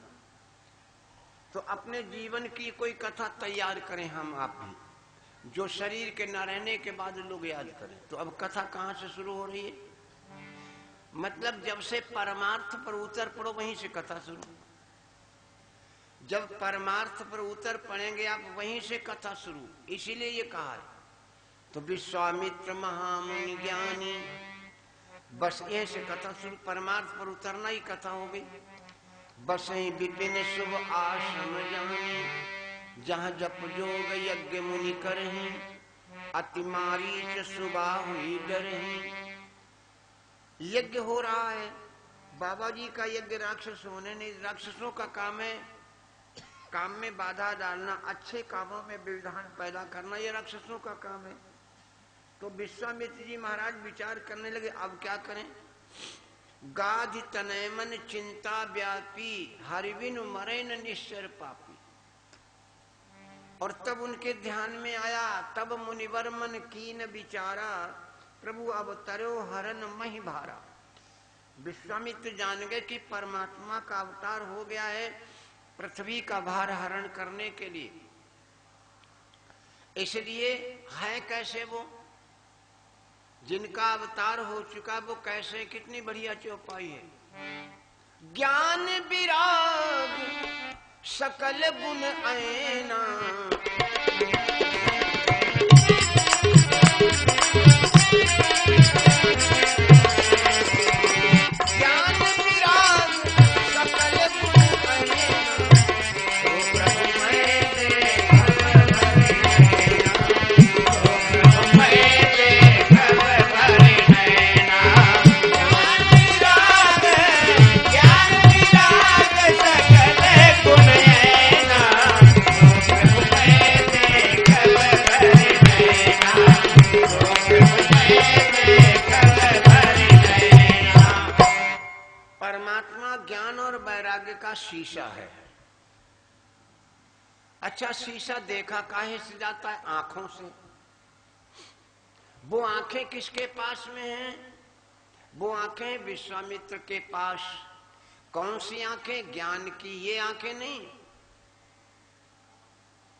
Speaker 1: तो अपने जीवन की कोई कथा तैयार करें हम आप भी, जो शरीर के न रहने के बाद लोग याद करें। तो अब कथा कहां से शुरू हो रही है? मतलब जब से परमार्थ पर उतर पड़ो वहीं से कथा शुरू। जब परमार्थ पर उतर पड़ेंगे आप वहीं से कथा शुरू, इसीलिए ये कहा है। तो विश्वामित्र महामुनि ज्ञानी, बस यहीं से कथा शुरू, परमार्थ पर उतरना ही कथा हो गई। बस ही विपिन शुभ आश्रम जानी, जहाँ जप जोग यज्ञ मुनि करहीं, अति मारीच सुबह हुई डरहीं। यज्ञ हो रहा है, बाबा जी का यज्ञ राक्षस होने नहीं, राक्षसों का काम है काम में बाधा डालना, अच्छे कामों में विधान पैदा करना, ये राक्षसों का काम है। तो विश्वामित्र जी महाराज विचार करने लगे अब क्या करें। गाधि तनय मन चिंता व्यापी, हरिविन मरे न निश्चर पापी। और तब उनके ध्यान में आया, तब मुनिवर मन कीन विचारा, प्रभु अब तरो हरन मही भारा। विश्वामित्र जान गए कि परमात्मा का अवतार हो गया है पृथ्वी का भार हरण करने के लिए। इसलिए है कैसे वो, जिनका अवतार हो चुका वो कैसे, कितनी बढ़िया चौपाई है। ज्ञान विराग सकल गुण ऐना, ज्ञान विराग सकल गुण ऐना, तो प्रभु मैं का शीशा है। अच्छा शीशा देखा काहे से जाता है? आंखों से। वो आंखें किसके पास में हैं? वो आंखें विश्वामित्र के पास। कौन सी आंखें? ज्ञान की। ये आंखें नहीं,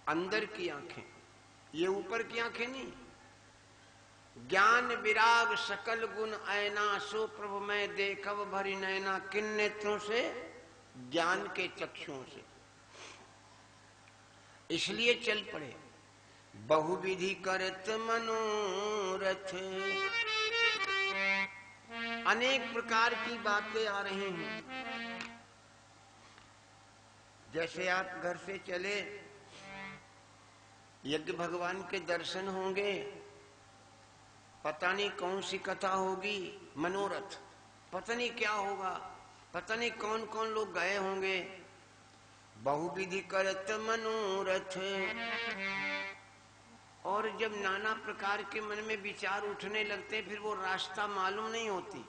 Speaker 1: अंदर की आंखें, ये ऊपर की आंखें नहीं। ज्ञान विराग सकल गुण ऐना, सो प्रभु मैं देखब भरी नैना। किन नेत्रों से? ज्ञान के चक्षुओं से। इसलिए चल पड़े। बहुविधि करत मनोरथ, अनेक प्रकार की बातें आ रही हैं। जैसे आप घर से चले, यज्ञ भगवान के दर्शन होंगे, पता नहीं कौन सी कथा होगी, मनोरथ, पता नहीं क्या होगा, पता नहीं कौन कौन लोग गए होंगे। बहुविधि करत मनोरथ। और जब नाना प्रकार के मन में विचार उठने लगते, फिर वो रास्ता मालूम नहीं होती।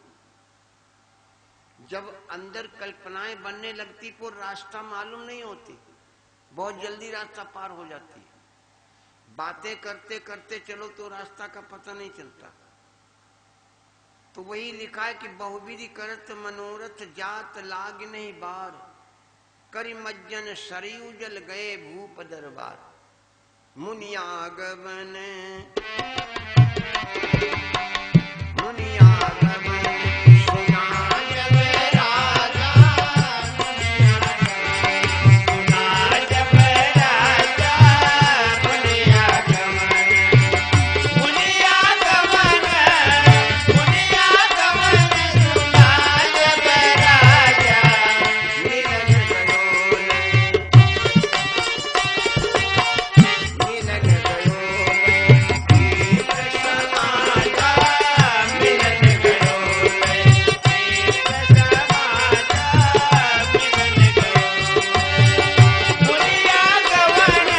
Speaker 1: जब अंदर कल्पनाएं बनने लगती, वो रास्ता मालूम नहीं होती, बहुत जल्दी रास्ता पार हो जाती है। बातें करते करते चलो तो रास्ता का पता नहीं चलता। तो वही लिखा है कि बहुविधि करत मनोरथ, जात लाग नहीं बार। करि मज्जन सरयू जल गए भूप दरबार। मुनियागमन मुनियागमन सुना जब राजा, सुना जब राजा। मुनियागमन मुनियागमन मुनियागमन सुना जब राजा। मिलन गयो मिलन गयो समाजा। मिलन गयो समाजा। मिलन गयो मुनियागमन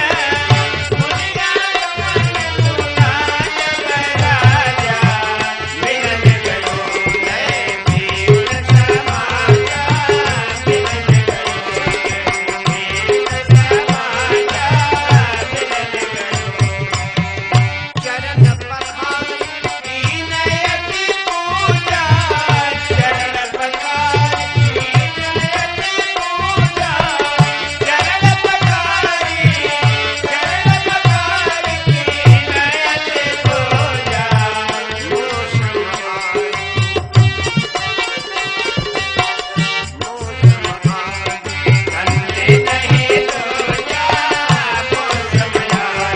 Speaker 1: मुनियागमन सुना जब राजा। मिलन गयो भीड़ समाजा। मिलन चरण पखार कीनयति पूजा। चरण पखार कीनयति पूजा। चरण पखार कीनयति पूजा। मोह समार मोह समार धन्य नहीं दूजा। मोह समार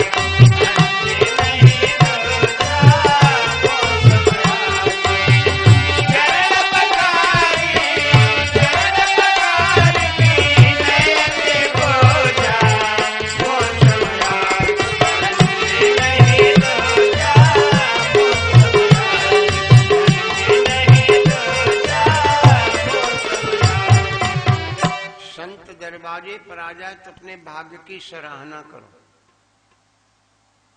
Speaker 1: धन्य नहीं दूजा। मोह समार चरण पखार कीनयति पूजा। मोह समार धन्य नहीं दूजा। मोह समार धन्य नहीं दूजा। संत दरवाजे पर आ जाए तो अपने भाग्य की सराहना करो।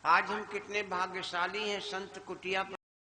Speaker 1: आज हम कितने भाग्यशाली हैं, संत कुटिया